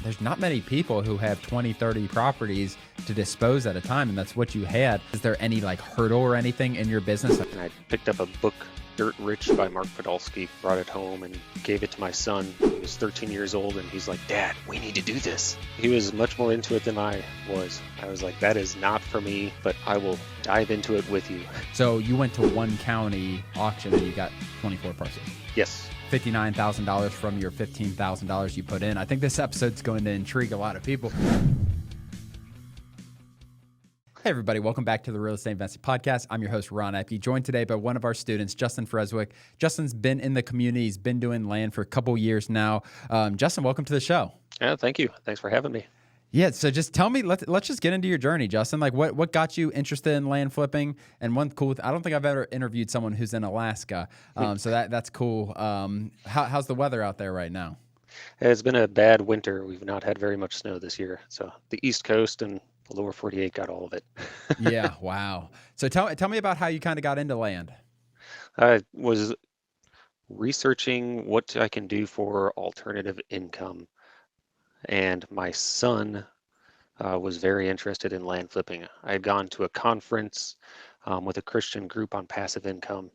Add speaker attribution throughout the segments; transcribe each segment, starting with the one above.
Speaker 1: There's not many people who have 20, 30 properties to dispose at a time, and that's what you had. Is there any hurdle or anything in your business?
Speaker 2: And I picked up a book, Dirt Rich by Mark Podolsky, brought it home and gave it to my son. He was 13 years old, and he's like, "Dad, we need to do this." He was much more into it than I was. I was like, "That is not for me, but I will dive into it with you."
Speaker 1: So you went to one county auction and you got 24 parcels.
Speaker 2: Yes.
Speaker 1: $59,000 from your $15,000 you put in. I think this episode's going to intrigue a lot of people. Hey everybody, welcome back to the Real Estate Investing Podcast. I'm your host, Ron Apke, joined today by one of our students, Justin Freswick. Justin's been in the community. He's been doing land for a couple years now. Justin, welcome to the show.
Speaker 2: Yeah, thank you. Thanks for having me.
Speaker 1: Yeah, so just tell me, let's just get into your journey, Justin. What got you interested in land flipping? And one cool, I don't think I've ever interviewed someone who's in Alaska, so that's cool. How's the weather out there right now?
Speaker 2: It's been a bad winter. We've not had very much snow this year. So the East Coast and the lower 48 got all of it.
Speaker 1: Yeah, wow. So tell me about how you kind of got into land.
Speaker 2: I was researching what I can do for alternative income. And my son was very interested in land flipping. I had gone to a conference with a Christian group on passive income,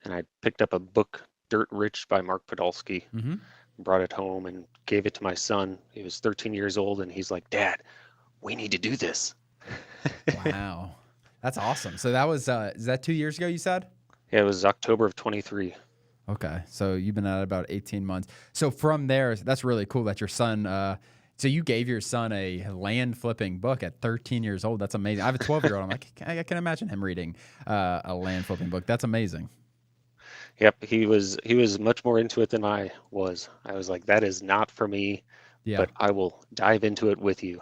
Speaker 2: and I picked up a book, Dirt Rich by Mark Podolsky, brought it home and gave it to my son. He was 13 years old, and he's like, "Dad, we need to do this."
Speaker 1: Wow. That's awesome. So that was, is that 2 years ago you said?
Speaker 2: Yeah, it was October of 23.
Speaker 1: Okay, so you've been at it about 18 months. So from there, that's really cool that your son, so you gave your son a land flipping book at 13 years old. That's amazing. I have a 12-year-old. I'm like, I can imagine him reading a land flipping book. That's amazing.
Speaker 2: Yep, he was much more into it than I was. I was like, "That is not for me, but I will dive into it with you."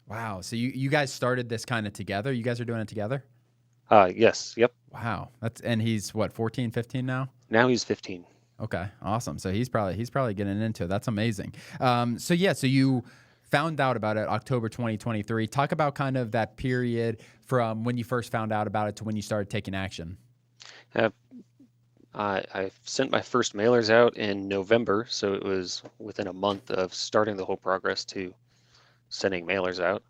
Speaker 1: Wow. So you guys started this kind of together? You guys are doing it together?
Speaker 2: Yes, yep.
Speaker 1: Wow. And he's what, 14, 15 now?
Speaker 2: Now he's 15.
Speaker 1: Okay, awesome. So he's probably getting into it. That's amazing. So you found out about it October 2023. Talk about kind of that period from when you first found out about it to when you started taking action.
Speaker 2: I sent my first mailers out in November, so it was within a month of starting the whole progress to sending mailers out.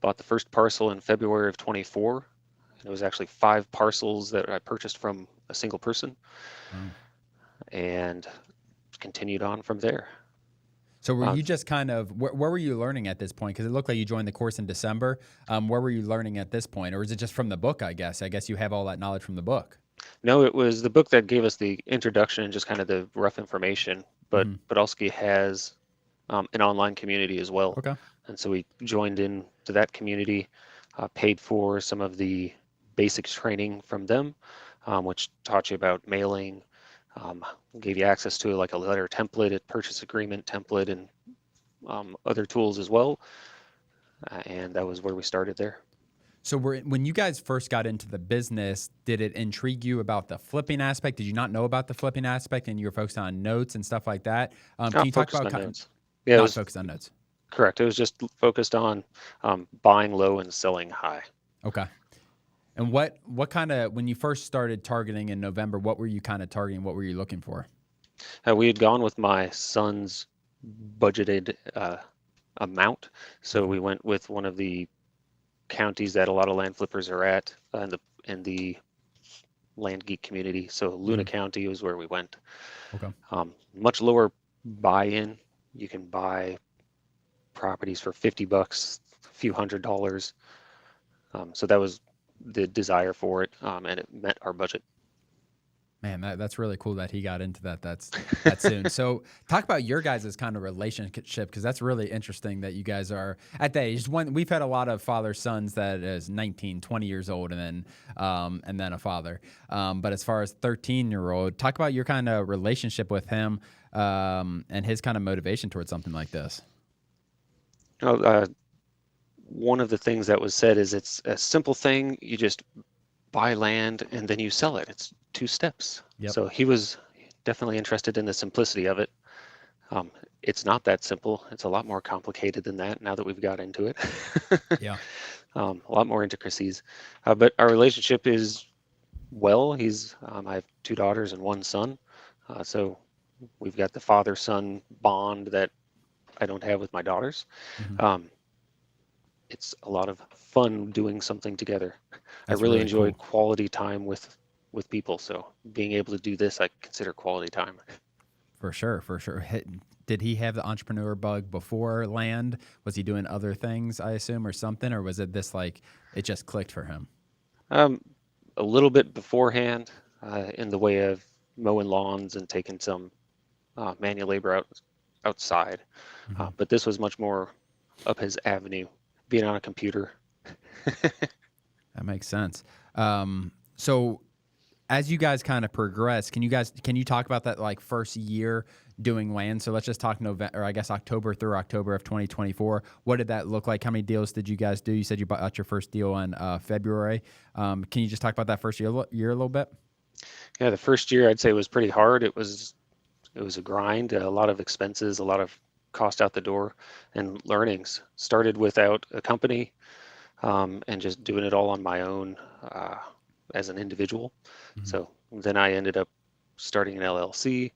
Speaker 2: Bought the first parcel in February of 24. And it was actually 5 parcels that I purchased from a single person. And continued on from there.
Speaker 1: So were you just kind of, where were you learning at this point? Because it looked like you joined the course in December. Where were you learning at this point? Or is it just from the book, I guess? I guess you have all that knowledge from the book.
Speaker 2: No, it was the book that gave us the introduction and just kind of the rough information. But Podolsky has an online community as well.
Speaker 1: Okay.
Speaker 2: And so we joined in to that community, paid for some of the basics training from them, which taught you about mailing, gave you access to a letter template, a purchase agreement template, and other tools as well. And that was where we started there.
Speaker 1: So when you guys first got into the business, did it intrigue you about the flipping aspect? Did you not know about the flipping aspect and you were focused on notes and stuff like that? Can you talk about
Speaker 2: notes? Yeah, it was
Speaker 1: focused on notes.
Speaker 2: Correct. It was just focused on buying low and selling high.
Speaker 1: Okay. And what kind of, when you first started targeting in November, what were you kind of targeting? What were you looking for?
Speaker 2: We had gone with my son's budgeted amount. So we went with one of the counties that a lot of land flippers are at in the land geek community. So Luna County was where we went.
Speaker 1: Okay.
Speaker 2: Much lower buy-in. You can buy properties for $50, a few $100s. So that was the desire for it, and it met our budget.
Speaker 1: Man, that's really cool that he got into that soon. So talk about your guys' kind of relationship, because that's really interesting that you guys are at that age. We've had a lot of father-sons that is 19, 20 years old and then a father. But as far as 13-year-old, talk about your kind of relationship with him and his kind of motivation towards something like this.
Speaker 2: One of the things that was said is it's a simple thing. You just buy land and then you sell it. It's 2 steps.
Speaker 1: Yep.
Speaker 2: So he was definitely interested in the simplicity of it. It's not that simple. It's a lot more complicated than that now that we've got into it.
Speaker 1: Yeah.
Speaker 2: A lot more intricacies. But our relationship is well. I have 2 daughters and 1 son. So we've got the father-son bond that I don't have with my daughters.
Speaker 1: Hmm.
Speaker 2: Um, it's a lot of fun doing something together. I
Speaker 1: That's
Speaker 2: really
Speaker 1: really
Speaker 2: enjoy
Speaker 1: cool.
Speaker 2: quality time with people, so being able to do this, I consider quality time.
Speaker 1: For sure, for sure. Did he have the entrepreneur bug before land? Was he doing other things, I assume, or something? Or was it this like it just clicked for him?
Speaker 2: Um, a little bit beforehand, in the way of mowing lawns and taking some manual labor outside,
Speaker 1: Hmm.
Speaker 2: but this was much more up his avenue, being on a computer.
Speaker 1: That makes sense. So as you guys kind of progress, can you talk about that like first year doing land? So let's just talk November, or I guess October through October of 2024. What did that look like? How many deals did you guys do? You said you bought your first deal in February. Can you just talk about that first year a little bit?
Speaker 2: Yeah, the first year I'd say was pretty hard. It was a grind, a lot of expenses, a lot of cost out the door, and learnings. Started without a company, and just doing it all on my own, as an individual.
Speaker 1: Hmm.
Speaker 2: So then I ended up starting an LLC,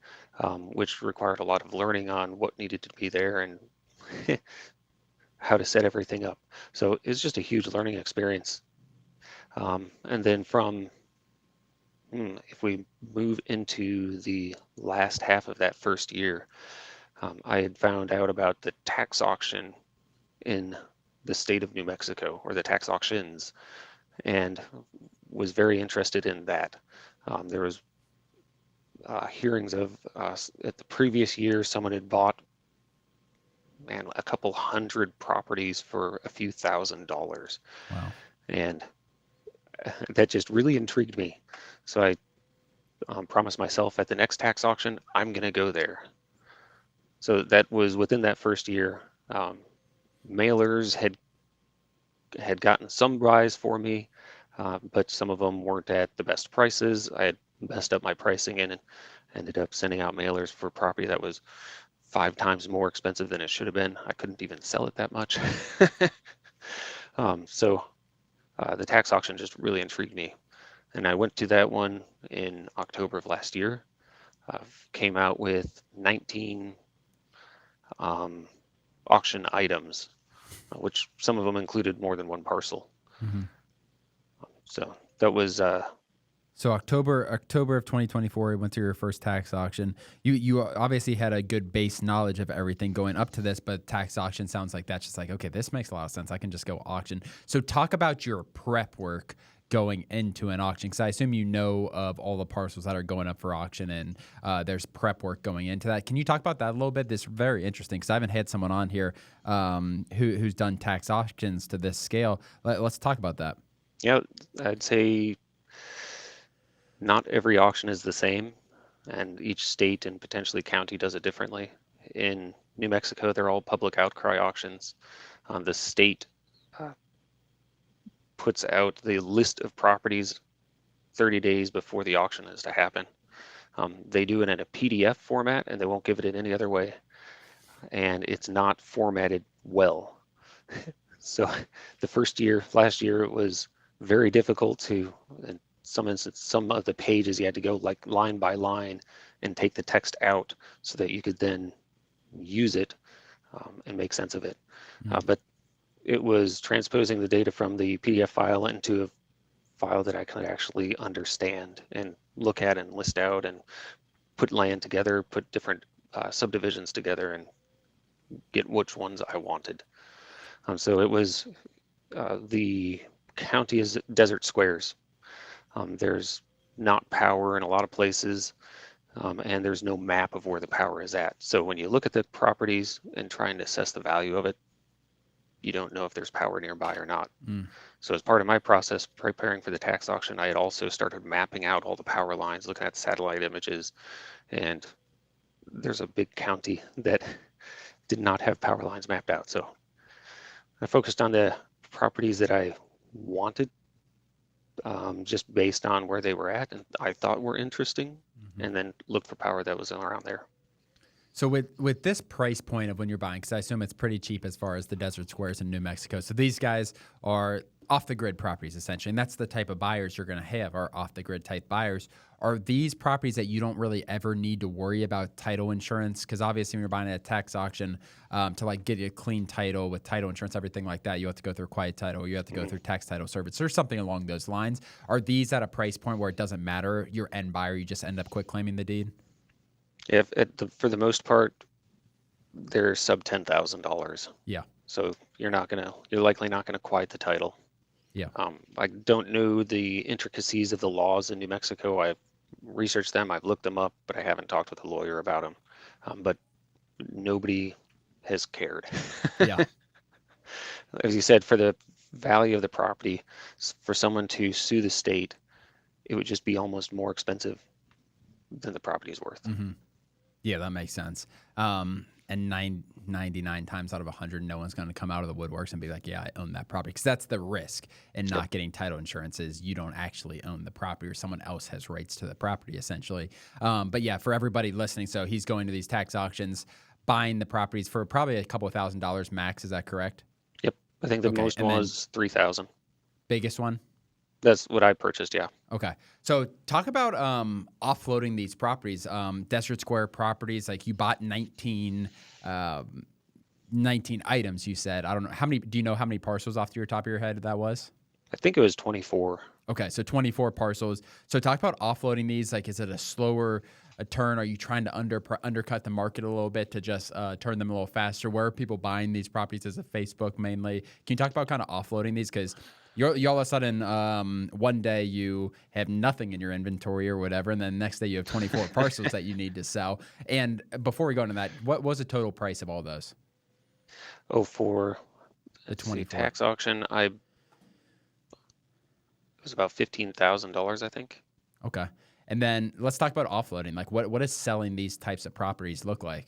Speaker 2: which required a lot of learning on what needed to be there and how to set everything up. So it's just a huge learning experience. And then if we move into the last half of that first year, I had found out about the tax auction in the state of New Mexico, or the tax auctions, and was very interested in that. There was hearings of at the previous year, someone had bought, man, a couple hundred properties for a few $1,000s,
Speaker 1: Wow.
Speaker 2: and that just really intrigued me. So I promised myself at the next tax auction, I'm going to go there. So that was within that first year. Mailers had gotten some buys for me, but some of them weren't at the best prices. I had messed up my pricing and ended up sending out mailers for property that was 5 times more expensive than it should have been. I couldn't even sell it that much. So the tax auction just really intrigued me. And I went to that one in October of last year. Came out with 19 um, auction items, which some of them included more than one parcel.
Speaker 1: Hmm.
Speaker 2: So that was
Speaker 1: So October of 2024, you went to your first tax auction. You obviously had a good base knowledge of everything going up to this, but tax auction sounds like that's just like, okay, this makes a lot of sense. I can just go auction. So talk about your prep work going into an auction, because I assume you know of all the parcels that are going up for auction, and there's prep work going into that. Can you talk about that a little bit? This is very interesting because I haven't had someone on here who's done tax auctions to this scale. Let's talk about that.
Speaker 2: yeah, I'd say not every auction is the same, and each state and potentially county does it differently. In New Mexico, they're all public outcry auctions. The state uh, puts out the list of properties 30 days before the auction is to happen. They do it in a PDF format, and they won't give it in any other way. And it's not formatted well. So the last year, it was very difficult to, in some instances, some of the pages you had to go like line by line and take the text out so that you could then use it, and make sense of it. But it was transposing the data from the PDF file into a file that I could actually understand and look at and list out and put land together, put different subdivisions together, and get which ones I wanted. So it was the county is desert squares. There's not power in a lot of places, and there's no map of where the power is at. So when you look at the properties and trying to assess the value of it, you don't know if there's power nearby or not.
Speaker 1: Mm.
Speaker 2: So as part of my process preparing for the tax auction, I had also started mapping out all the power lines, looking at satellite images, and there's a big county that did not have power lines mapped out. So I focused on the properties that I wanted, just based on where they were at and I thought were interesting,
Speaker 1: Mhm.
Speaker 2: and then looked for power that was around there.
Speaker 1: So with this price point of when you're buying, because I assume it's pretty cheap as far as the desert squares in New Mexico. So these guys are off the grid properties essentially, and that's the type of buyers you're going to have are off the grid type buyers. Are these properties that you don't really ever need to worry about title insurance? Because obviously when you're buying at a tax auction, to like get you a clean title with title insurance, everything like that, you have to go through quiet title, you have to go through tax title service or something along those lines. Are these at a price point where it doesn't matter your end buyer, you just end up quick claiming the deed?
Speaker 2: If for the most part, they're sub $10,000.
Speaker 1: Yeah.
Speaker 2: So you're likely not gonna quiet the title.
Speaker 1: Yeah.
Speaker 2: I don't know the intricacies of the laws in New Mexico. I've researched them, I've looked them up, but I haven't talked with a lawyer about them. But nobody has cared.
Speaker 1: Yeah.
Speaker 2: As you said, for the value of the property, for someone to sue the state, it would just be almost more expensive than the property is worth.
Speaker 1: Mm-hmm. Yeah, that makes sense. And 99 times out of 100, no one's going to come out of the woodworks and be like, yeah, I own that property. Because that's the risk in not getting title insurance is you don't actually own the property or someone else has rights to the property, essentially. But yeah, for everybody listening, so he's going to these tax auctions, buying the properties for probably a couple of $1,000s max. Is that correct?
Speaker 2: Yep. I think the most was 3,000.
Speaker 1: Biggest one?
Speaker 2: That's what I purchased, yeah.
Speaker 1: Okay. So talk about offloading these properties, Desert Square properties. Like you bought 19 items, you said. I don't know. Do you know how many parcels off to your top of your head that was?
Speaker 2: I think it was 24.
Speaker 1: Okay. So 24 parcels. So talk about offloading these. Like, is it a slower turn? Are you trying to undercut the market a little bit to just turn them a little faster? Where are people buying these properties? Is it Facebook mainly? Can you talk about kind of offloading these? Because you all of a sudden, one day you have nothing in your inventory or whatever, and then the next day you have 24 parcels that you need to sell. And before we go into that, what was the total price of all those?
Speaker 2: Oh, for
Speaker 1: The 24
Speaker 2: tax auction, it was about $15,000, I think.
Speaker 1: Okay. And then let's talk about offloading. Like, what does selling these types of properties look like?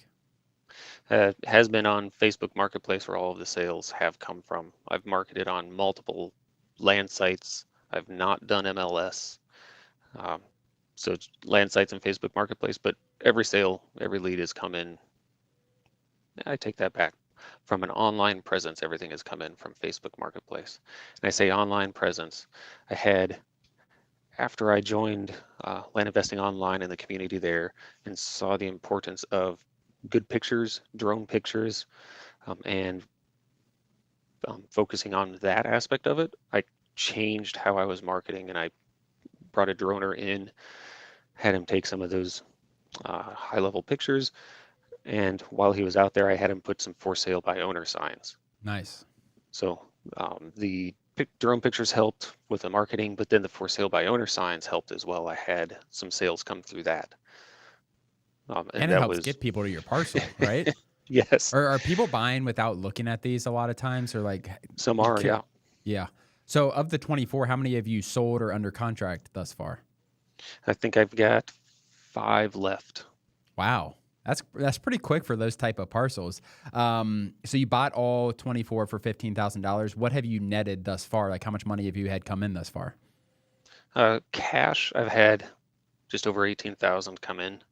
Speaker 2: Has been on Facebook Marketplace where all of the sales have come from. I've marketed on multiple land sites. I've not done MLS. So it's land sites and Facebook Marketplace, but every sale, every lead has come in. I take that back. From an online presence, everything has come in from Facebook Marketplace. And I say online presence. After I joined Land Investing Online in the community there and saw the importance of good pictures, drone pictures, and focusing on that aspect of it, I changed how I was marketing, and I brought a droner in, had him take some of those high-level pictures, and while he was out there, I had him put some for sale by owner signs.
Speaker 1: Nice.
Speaker 2: So the drone pictures helped with the marketing, but then the for sale by owner signs helped as well. I had some sales come through that.
Speaker 1: And it helps get people to your parcel, right?
Speaker 2: Yes.
Speaker 1: Or are people buying without looking at these a lot of times? Or like
Speaker 2: some are, yeah.
Speaker 1: Yeah. So of the 24, how many have you sold or under contract thus far?
Speaker 2: I think I've got 5 left.
Speaker 1: Wow. That's pretty quick for those type of parcels. So you bought all 24 for $15,000. What have you netted thus far? Like how much money have you had come in thus far?
Speaker 2: Cash, I've had just over 18,000 come in.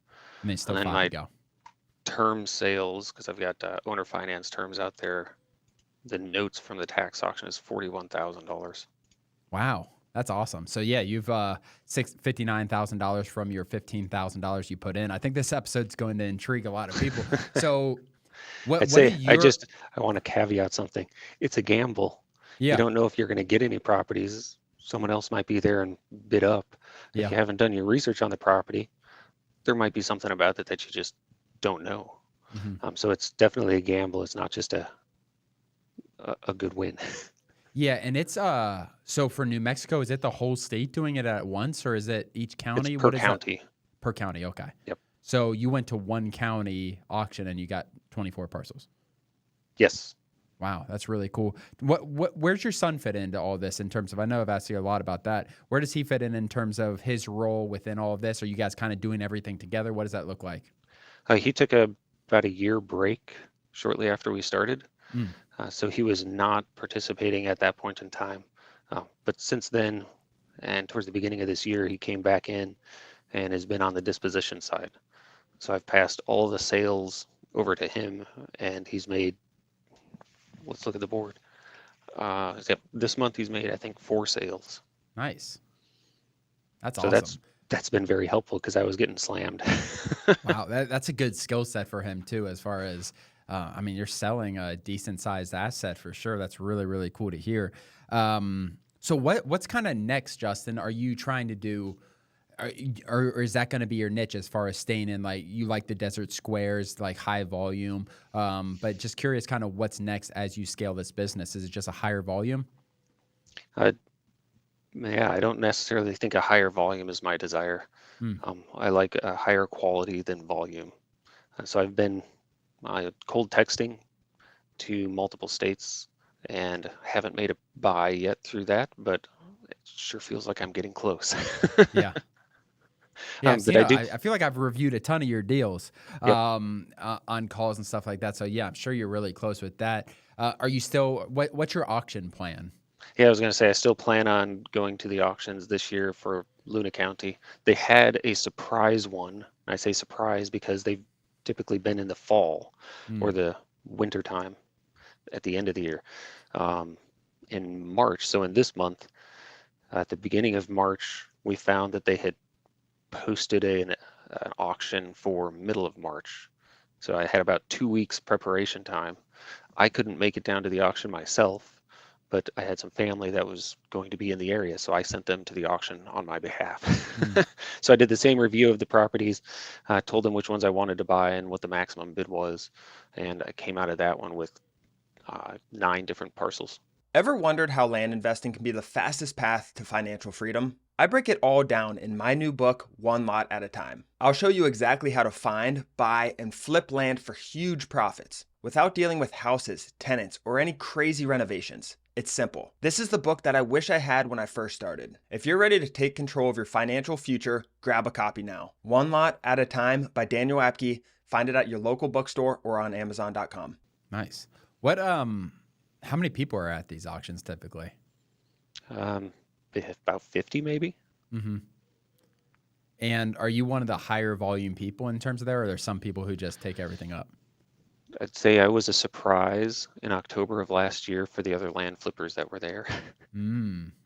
Speaker 1: And then still
Speaker 2: and then
Speaker 1: 5 to go.
Speaker 2: Term sales, because I've got owner finance terms out there. The notes from the tax auction is $41,000.
Speaker 1: Wow. That's awesome. So yeah, you've $59,000 from your $15,000 you put in. I think this episode's going to intrigue a lot of people. So
Speaker 2: I want to caveat something. It's a gamble.
Speaker 1: Yeah.
Speaker 2: You don't know if you're going to get any properties. Someone else might be there and bid up. If you haven't done your research on the property, there might be something about it that you just don't know.
Speaker 1: Mm-hmm.
Speaker 2: So it's definitely a gamble. It's not just a good win.
Speaker 1: Yeah, and it's so for New Mexico, is it the whole state doing it at once, or is it each county?
Speaker 2: It's per county.
Speaker 1: Per county, okay.
Speaker 2: Yep.
Speaker 1: So you went to one county auction and you got 24 parcels.
Speaker 2: Yes.
Speaker 1: Wow, that's really cool. Where's your son fit into all this in terms of? I know I've asked you a lot about that. Where does he fit in terms of his role within all of this? Are you guys kind of doing everything together? What does that look like?
Speaker 2: He took about a year break shortly after we started. So he was not participating at that point in time. But since then, and towards the beginning of this year, he came back in and has been on the disposition side. So I've passed all the sales over to him, and he's made, let's look at the board, Yep, this month he's made, I think, 4 sales.
Speaker 1: Nice. That's
Speaker 2: So
Speaker 1: awesome.
Speaker 2: that's been very helpful because I was getting slammed.
Speaker 1: Wow, that's a good skill set for him too. As far as, I mean, you're selling a decent sized asset for sure. That's really really cool to hear. So what's kind of next, Justin? Are you trying to do, or is that going to be your niche as far as staying in, like, you like the desert squares, like high volume? But just curious, kind of what's next as you scale this business? Is it just a higher volume?
Speaker 2: uh, yeah, I don't necessarily think a higher volume is my desire.
Speaker 1: Hmm.
Speaker 2: I like a higher quality than volume. So I've been cold texting to multiple states and haven't made a buy yet through that, but it sure feels like I'm getting close.
Speaker 1: Yeah. Yeah, I've
Speaker 2: But
Speaker 1: seen.
Speaker 2: I do,
Speaker 1: I feel like I've reviewed a ton of your deals
Speaker 2: yep.
Speaker 1: on calls and stuff like that. So yeah, I'm sure you're really close with that. Are you still? What's your auction plan?
Speaker 2: Yeah, I was going to say I still plan on going to the auctions this year for Luna County. They had a surprise one. I say surprise because they've typically been in the fall or
Speaker 1: Hmm.
Speaker 2: the winter time at the end of the year, um, in March. So in this month, at the beginning of March, we found that they had posted an auction for middle of March. So I had about 2 weeks preparation time. I couldn't make it down to the auction myself, but I had some family that was going to be in the area, so I sent them to the auction on my behalf.
Speaker 1: Hmm.
Speaker 2: So I did the same review of the properties, told them which ones I wanted to buy and what the maximum bid was, and I came out of that one with 9 different parcels.
Speaker 3: Ever wondered how land investing can be the fastest path to financial freedom? I break it all down in my new book, One Lot at a Time. I'll show you exactly how to find, buy, and flip land for huge profits without dealing with houses, tenants, or any crazy renovations. It's simple. This is the book that I wish I had when I first started. If you're ready to take control of your financial future, grab a copy now. One Lot at a Time by Daniel Apke. Find it at your local bookstore or on Amazon.com.
Speaker 1: Nice. What How many people are at these auctions typically?
Speaker 2: They have about 50 maybe.
Speaker 1: Hmm. And are you one of the higher volume people in terms of there, or are there some people who just take everything up?
Speaker 2: I'd say I was a surprise in October of last year for the other land flippers that were there.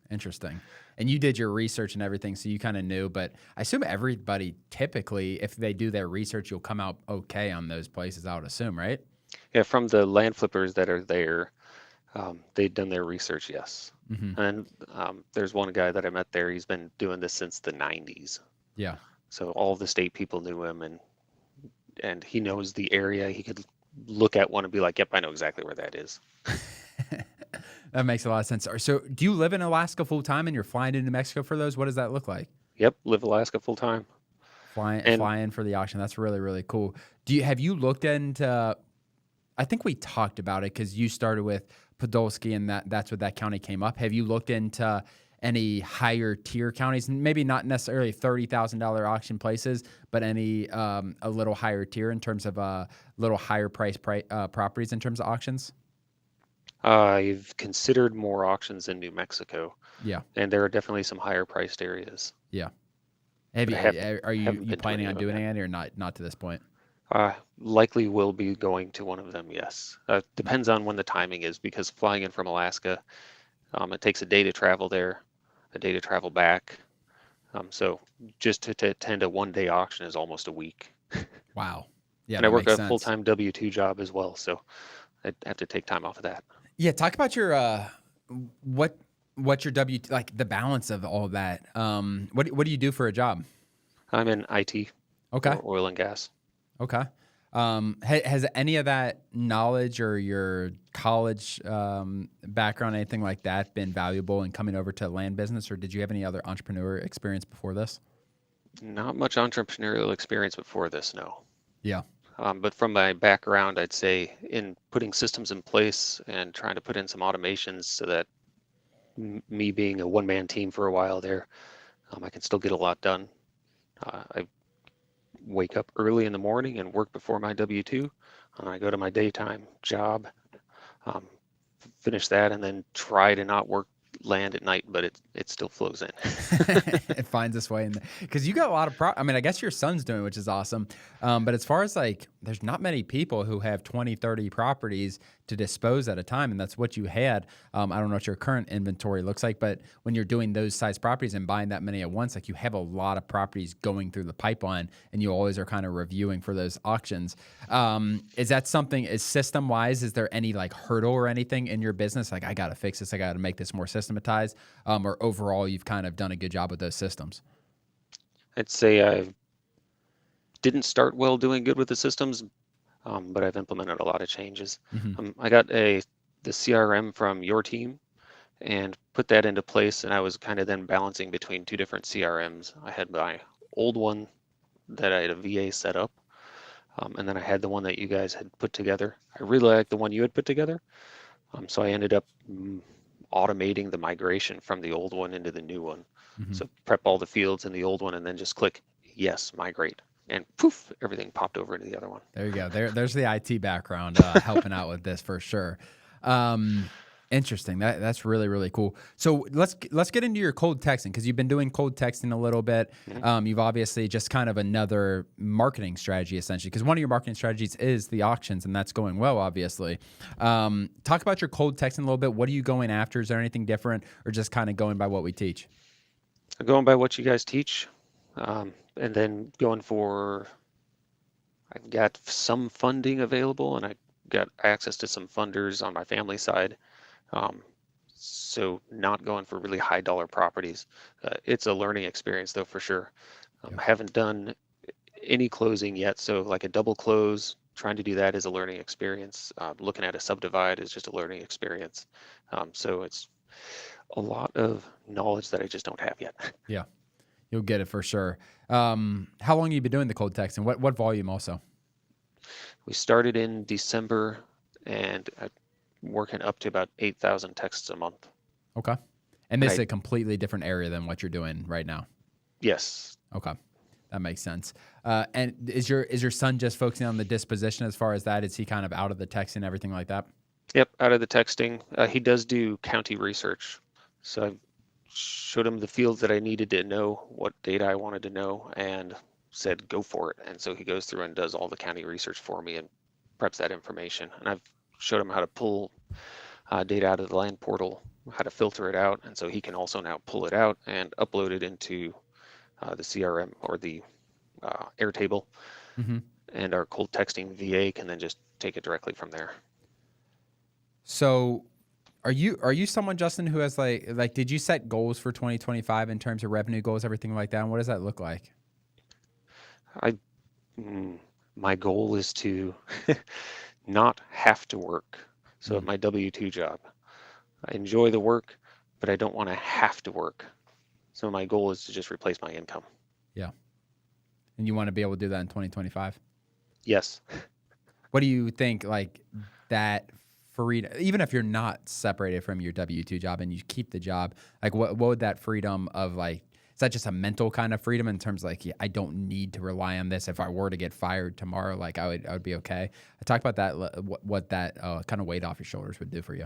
Speaker 1: Interesting. And you did your research and everything, so you kind of knew. But I assume everybody typically, if they do their research, you'll come out okay on those places, I would assume, right?
Speaker 2: Yeah, from the land flippers that are there, they'd done their research, yes.
Speaker 1: Hmm.
Speaker 2: And there's one guy that I met there. He's been doing this since the 90s.
Speaker 1: Yeah.
Speaker 2: So all the state people knew him, and he knows the area. He could look at one and be like, "Yep, I know exactly where that is."
Speaker 1: That makes a lot of sense. So, do you live in Alaska full time and you're flying into Mexico for those? What does that look like?
Speaker 2: Yep, live Alaska full time. And
Speaker 1: Flying for the auction. That's really, really cool. Have you looked into, I think we talked about it because you started with Podolsky and that's what that county came up. Have you looked into any higher tier counties? Maybe not necessarily $30,000 auction places, but any a little higher tier in terms of little higher price properties in terms of auctions?
Speaker 2: I've considered more auctions in New Mexico,
Speaker 1: Yeah.
Speaker 2: and there are definitely some higher priced areas.
Speaker 1: Yeah. Have
Speaker 2: But
Speaker 1: you?
Speaker 2: I haven't
Speaker 1: Are
Speaker 2: haven't
Speaker 1: you
Speaker 2: been to any
Speaker 1: planning
Speaker 2: of
Speaker 1: on
Speaker 2: them
Speaker 1: doing
Speaker 2: yet.
Speaker 1: any or not? Not to this point.
Speaker 2: Likely will be going to one of them, yes. Depends on when the timing is because flying in from Alaska, it takes a day to travel there, a day to travel back. So just to attend a 1 day auction is almost a week.
Speaker 1: Wow. Yeah,
Speaker 2: And I
Speaker 1: that
Speaker 2: work
Speaker 1: makes
Speaker 2: a
Speaker 1: sense.
Speaker 2: full-time W-2 job as well, so I'd have to take time off of that.
Speaker 1: Yeah, talk about your what what's your like the balance of all of that. What do you do for a job?
Speaker 2: I'm in IT
Speaker 1: Okay.
Speaker 2: or oil and gas.
Speaker 1: Okay. Has any of that knowledge or your college background, anything like that, been valuable in coming over to land business, or did you have any other entrepreneur experience before this?
Speaker 2: Not much entrepreneurial experience before this, no.
Speaker 1: Yeah.
Speaker 2: But from my background, I'd say in putting systems in place and trying to put in some automations so that me being a one-man team for a while there, I can still get a lot done. I wake up early in the morning and work before my W-2. I go to my daytime job, um, finish that, and then try to not work land at night but it still flows in.
Speaker 1: It finds its way in there. Because you got a lot of I mean, I guess your son's doing, which is awesome. But as far as like, there's not many people who have 20, 30 properties to dispose at a time. And that's what you had. I don't know what your current inventory looks like, but when you're doing those size properties and buying that many at once, like you have a lot of properties going through the pipeline and you always are kind of reviewing for those auctions. Is that something, is system wise, is there any like hurdle or anything in your business? Like, I got to fix this. I got to make this more systematized. Or overall, you've kind of done a good job with those systems?
Speaker 2: I'd say I didn't start well doing good with the systems, but I've implemented a lot of changes. I got the CRM from your team and put that into place, and I was kind of then balancing between two different CRMs. I had my old one that I had a VA set up, and then I had the one that you guys had put together. I really liked the one you had put together, so I ended up automating the migration from the old one into the new one. So prep all the fields in the old one and then just click yes, migrate, and poof, everything popped over into the other one.
Speaker 1: There you go. There's the IT background helping out with this for sure. Interesting. That's really, really cool. So let's get into your cold texting, because you've been doing cold texting a little bit. You've obviously just kind of another marketing strategy essentially, because one of your marketing strategies is the auctions, and that's going well, obviously. Talk about your cold texting a little bit. What are you going after? Is there anything different, or just kind of going by what we teach?
Speaker 2: Going by what you guys teach, and then going for, I've got some funding available, and I got access to some funders on my family side. So not going for really high dollar properties. It's a learning experience though, for sure. I haven't done any closing yet. So like a double close, trying to do that is a learning experience. Looking at a subdivide is just a learning experience. So it's a lot of knowledge that I just don't have yet.
Speaker 1: Yeah, you'll get it for sure. How long have you been doing the cold texting? What volume also?
Speaker 2: We started in December, and I'm working up to about 8,000 texts a month.
Speaker 1: Okay. And this is a completely different area than what you're doing right now.
Speaker 2: Yes.
Speaker 1: Okay. That makes sense. And is your son just focusing on the disposition as far as that? Is he kind of out of the texting, everything like that?
Speaker 2: Yep, out of the texting. He does do county research. So I showed him the fields that I needed to know, what data I wanted to know, and said, go for it. And so he goes through and does all the county research for me and preps that information. And I've showed him how to pull data out of the land portal, how to filter it out. And so he can also now pull it out and upload it into the CRM or the Airtable. And our cold texting VA can then just take it directly from there.
Speaker 1: So are you someone, Justin, who has like did you set goals for 2025 in terms of revenue goals, everything like that? And what does that look like?
Speaker 2: My goal is to not have to work. So at my W-2 job, I enjoy the work, but I don't want to have to work. So my goal is to just replace my income.
Speaker 1: Yeah. And you want to be able to do that in 2025?
Speaker 2: Yes.
Speaker 1: What do you think, like, that freedom, even if you're not separated from your W-2 job and you keep the job, like what would that freedom of, like, is that just a mental kind of freedom in terms of like, yeah, I don't need to rely on this. If I were to get fired tomorrow, like I would be okay. I talked about that, what that kind of weight off your shoulders would do for you.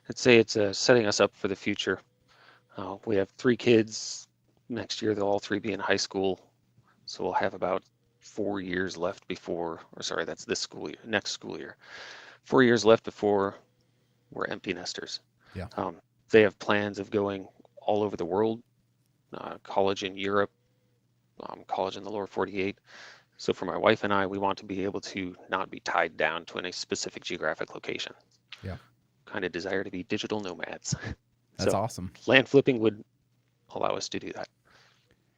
Speaker 2: I'd say it's setting us up for the future. We have 3 kids. Next year, they'll all 3 be in high school. So we'll have about 4 years left before, or sorry, that's this school year, next school year. 4 years left before we're empty nesters.
Speaker 1: Yeah.
Speaker 2: They have plans of going all over the world, college in Europe, college in the lower 48. So for my wife and I, we want to be able to not be tied down to any specific geographic location.
Speaker 1: Yeah.
Speaker 2: Kind of desire to be digital nomads.
Speaker 1: That's
Speaker 2: so
Speaker 1: awesome.
Speaker 2: Land flipping would allow us to do that.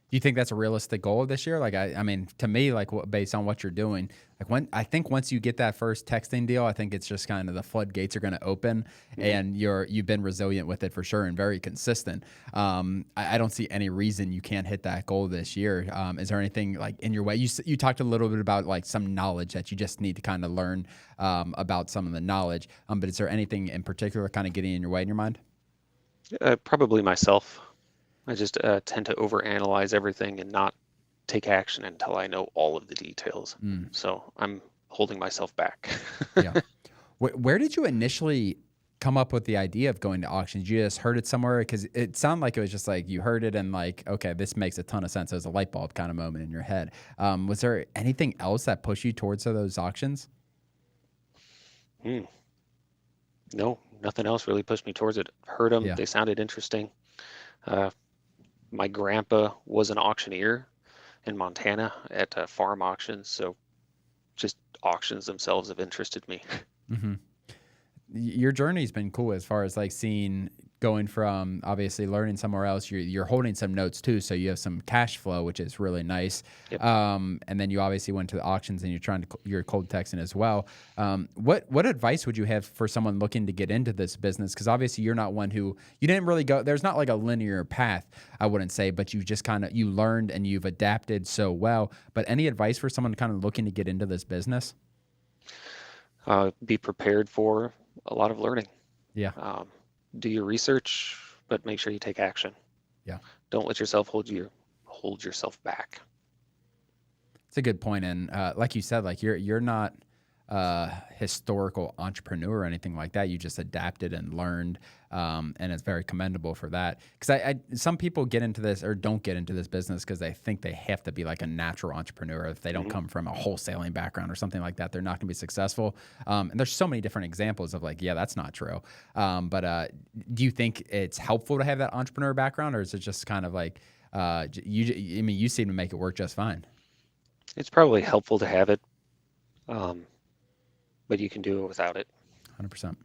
Speaker 1: Do you think that's a realistic goal this year? Like, I mean, to me, like based on what you're doing, like I think once you get that first texting deal, I think it's just kind of the floodgates are going to open, and you've been resilient with it for sure and very consistent. I don't see any reason you can't hit that goal this year. Is there anything like in your way? You talked a little bit about like some knowledge that you just need to kind of learn about some of the knowledge. But is there anything in particular kind of getting in your way in your mind?
Speaker 2: Probably myself. I just tend to overanalyze everything and not take action until I know all of the details. So I'm holding myself back.
Speaker 1: Yeah. Where did you initially come up with the idea of going to auctions? You just heard it somewhere? Because it sounded like it was just like you heard it and like, okay, this makes a ton of sense. It was a light bulb kind of moment in your head. Was there anything else that pushed you towards those auctions?
Speaker 2: No, nothing else really pushed me towards it. Heard them.
Speaker 1: Yeah.
Speaker 2: They sounded interesting. My grandpa was an auctioneer in Montana at farm auctions. So just auctions themselves have interested me.
Speaker 1: Mm-hmm. Your journey's been cool as far as like going from obviously learning somewhere else. You're holding some notes too, so you have some cash flow, which is really nice.
Speaker 2: Yep.
Speaker 1: And then you obviously went to the auctions and you're cold texting as well. What advice would you have for someone looking to get into this business? Because obviously you're not one who you didn't really go. There's not like a linear path, I wouldn't say, but you just you learned and you've adapted so well. But any advice for someone kind of looking to get into this business?
Speaker 2: Be prepared for a lot of learning.
Speaker 1: Yeah.
Speaker 2: Do your research, but make sure you take action.
Speaker 1: Yeah.
Speaker 2: Don't let yourself hold yourself back.
Speaker 1: It's a good point. And like you said, like you're not a historical entrepreneur or anything like that. You just adapted and learned, and it's very commendable for that. Because some people get into this or don't get into this business because they think they have to be like a natural entrepreneur. If they don't come from a wholesaling background or something like that, they're not going to be successful. And there's so many different examples of like, yeah, that's not true. But do you think it's helpful to have that entrepreneur background, or is it just kind of like you seem to make it work just fine?
Speaker 2: It's probably helpful to have it, but you can do it without it.
Speaker 1: 100%.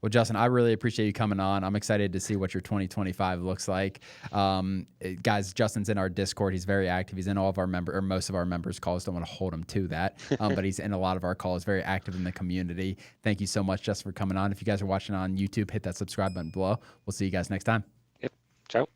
Speaker 1: Well, Justin, I really appreciate you coming on. I'm excited to see what your 2025 looks like. Guys, Justin's in our Discord. He's very active. He's in all of our most of our members' calls. Don't want to hold him to that, but he's in a lot of our calls, very active in the community. Thank you so much, Justin, for coming on. If you guys are watching on YouTube, hit that subscribe button below. We'll see you guys next time.
Speaker 2: Yep. Ciao.